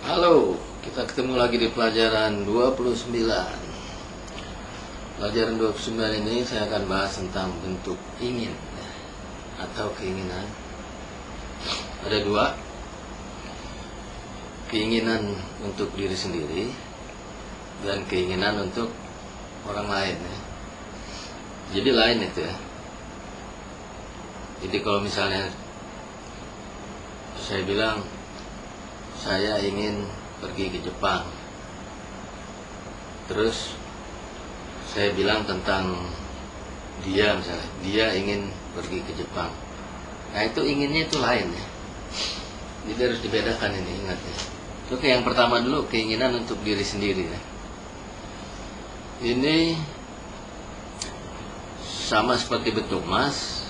Halo, kita ketemu lagi di pelajaran 29. Pelajaran 29 ini saya akan bahas tentang bentuk ingin atau keinginan. Ada dua, keinginan untuk diri sendiri dan keinginan untuk orang lain ya. Jadi lain itu ya. Jadi kalau misalnya saya bilang saya ingin pergi ke Jepang, terus saya bilang tentang dia, misalnya dia ingin pergi ke Jepang, nah itu inginnya itu lain ya. Jadi harus dibedakan ini, ingat ya. Oke, yang pertama dulu keinginan untuk diri sendiri ya. Ini sama seperti bentuk emas,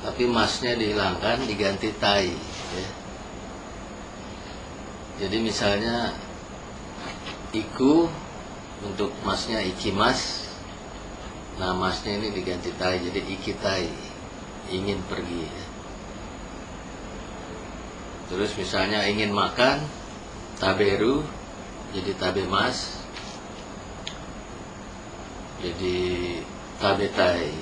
tapi emasnya dihilangkan diganti tai ya. Jadi misalnya iku untuk masnya ikimas, nah masnya ini diganti tai jadi ikitai, ingin pergi ya. Terus misalnya ingin makan, taberu jadi tabemas, jadi tabetai,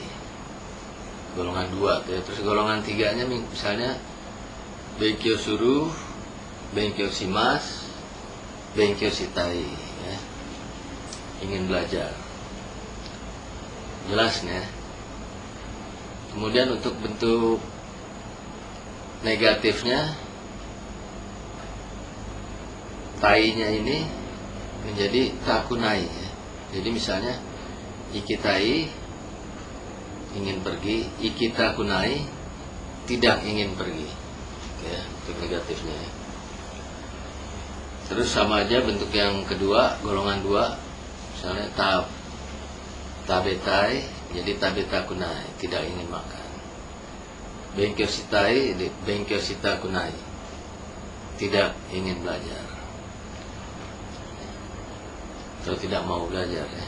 golongan 2 ya. Terus golongan 3-nya misalnya benkyo suru, benkyo shimasu, benkyo shitai ya. Ingin belajar. Jelas ya. Kemudian untuk bentuk negatifnya, tai-nya ini menjadi takunai ya. Jadi misalnya ikitai ingin pergi, ikitakunai tidak ingin pergi ya, untuk negatifnya ya. Terus sama aja bentuk yang kedua, golongan 2, misalnya tabetai jadi tabetakunai, tidak ingin makan. Benkyo shitai jadi benkyo shitakunai, tidak ingin belajar atau tidak mau belajar ya.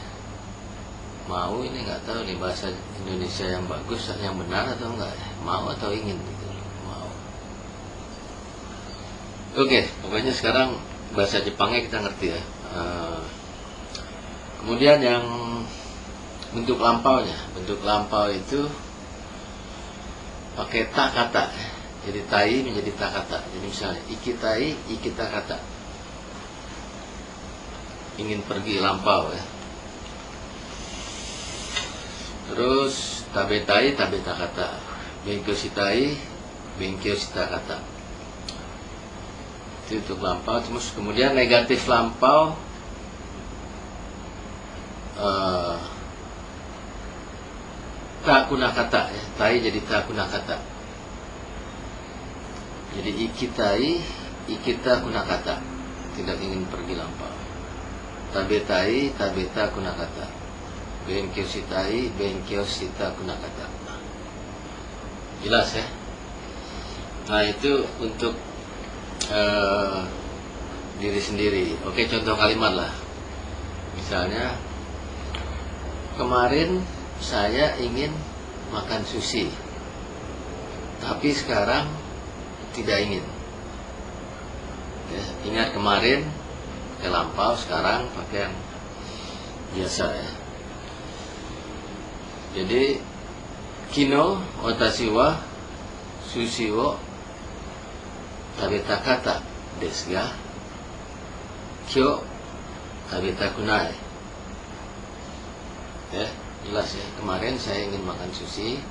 Mau ini nggak tahu nih bahasa Indonesia yang bagus, yang benar atau enggak ya. Mau atau ingin gitu. Mau. Oke, pokoknya sekarang bahasa Jepangnya kita ngerti ya. Kemudian yang bentuk lampaunya, bentuk lampau itu pakai ta kata. Jadi tai menjadi ta kata. Jadi misalnya ikitai, ikita kata. Ingin pergi lampau ya. Terus tabetai, tabeta kata. Benkyo shitai, benkyo shita kata. Itu untuk lampau. Terus kemudian negatif lampau, takuna kata ya. Tai jadi takuna kata. Jadi ikitai, ikita kuna kata, tidak ingin pergi lampau. Tabetai, tabeta kuna kata. Benkyo shitai, benkyo shita kuna kata. Jelas ya. Nah itu untuk diri sendiri. Oke, contoh kalimat lah. Misalnya kemarin saya ingin makan sushi, tapi sekarang tidak ingin ya. Ingat kemarin pakai lampau, sekarang pakai yang biasa ya. Jadi kino watashi wa sushi wo tabeta kata desu ga kyou tabetakunai ya. Jelas ya, kemarin saya ingin makan sushi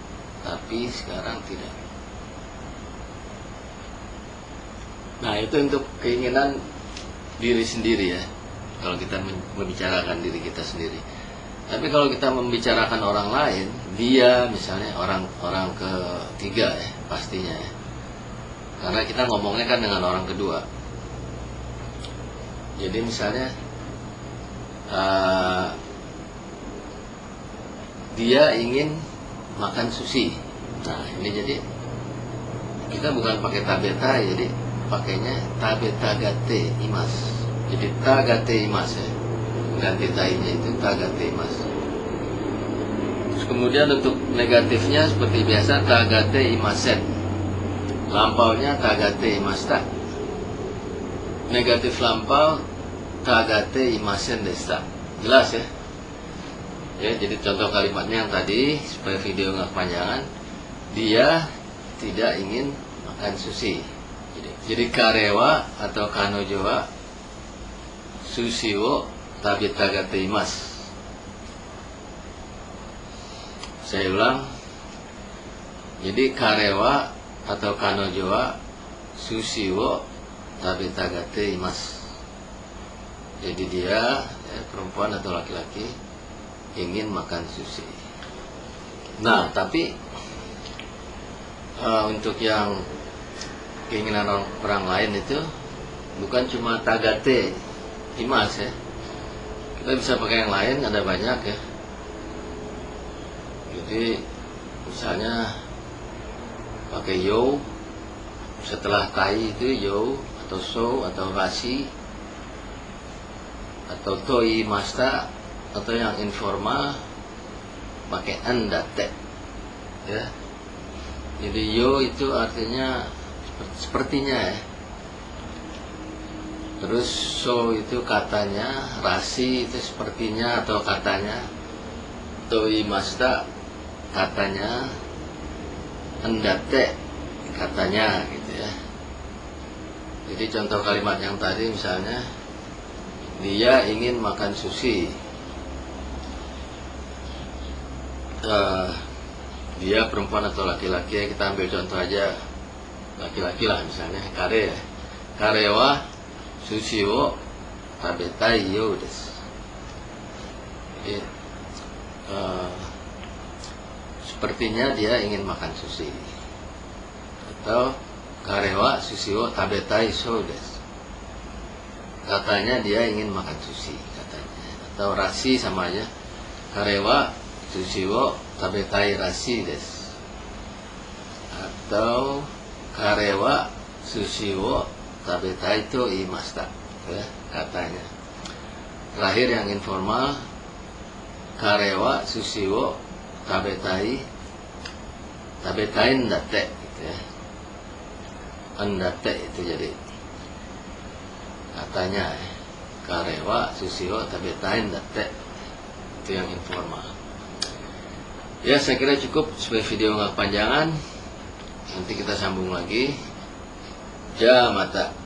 tapi sekarang tidak. Nah itu untuk keinginan diri sendiri ya, kalau kita membicarakan diri kita sendiri. Tapi kalau kita membicarakan orang lain, dia misalnya orang ketiga ya pastinya ya. Karena kita ngomongnya kan dengan orang kedua. Jadi misalnya dia ingin makan sushi. Nah ini jadi kita bukan pakai tabeta, jadi pakainya tabetagate imas. Jadi tagate imas ya. Ganti tainya itu tagate imas. Terus kemudian untuk negatifnya seperti biasa tagate imasen. Lampaunya tagate imasta. negatif lampau tagate imasen desa. Jelas ya? Ya, jadi contoh kalimatnya yang tadi supaya video nggak kepanjangan. Dia tidak ingin makan sushi. Jadi karewa atau kanojo wa sushi wo tabetagate imasu. Saya ulang. Jadi karewa atau kanojo wa sushi wo tabetagate imasu. Jadi dia perempuan atau laki-laki ingin makan sushi. Nah, tapi untuk yang keinginan orang lain itu bukan cuma tagate imas ya. Kita bisa pakai yang lain, ada banyak ya. Jadi misalnya pakai yo, setelah tai itu yo atau so atau rashi atau toi masta, atau yang informal pakai andate ya. Jadi yo itu artinya sepertinya ya. Terus so itu katanya, rasi itu sepertinya atau katanya, toi masta katanya, andate katanya gitu ya. Jadi contoh kalimat yang tadi misalnya dia ingin makan sushi. Dia perempuan atau laki-laki, kita ambil contoh aja laki-laki lah misalnya, kare ya. Karewa sushi wo tabetai you desu. Jadi sepertinya dia ingin makan sushi. Atau karewa sushi wo tabetai so desu. Katanya dia ingin makan sushi katanya. Atau rasi sama aja. Karewa sushi wo tabetai rasi desu. Atau karewa sushi wo tabetai to iimashita ya, katanya. Terakhir yang informal, karewa sushi wo tabetai ndatte gitu ya. Ndatte itu jadi katanya ya. Karewa sushi wo tabetai ndatte, itu yang informal. Ya, saya kira cukup supaya video nggak kepanjangan. Nanti kita sambung lagi. Ja mata.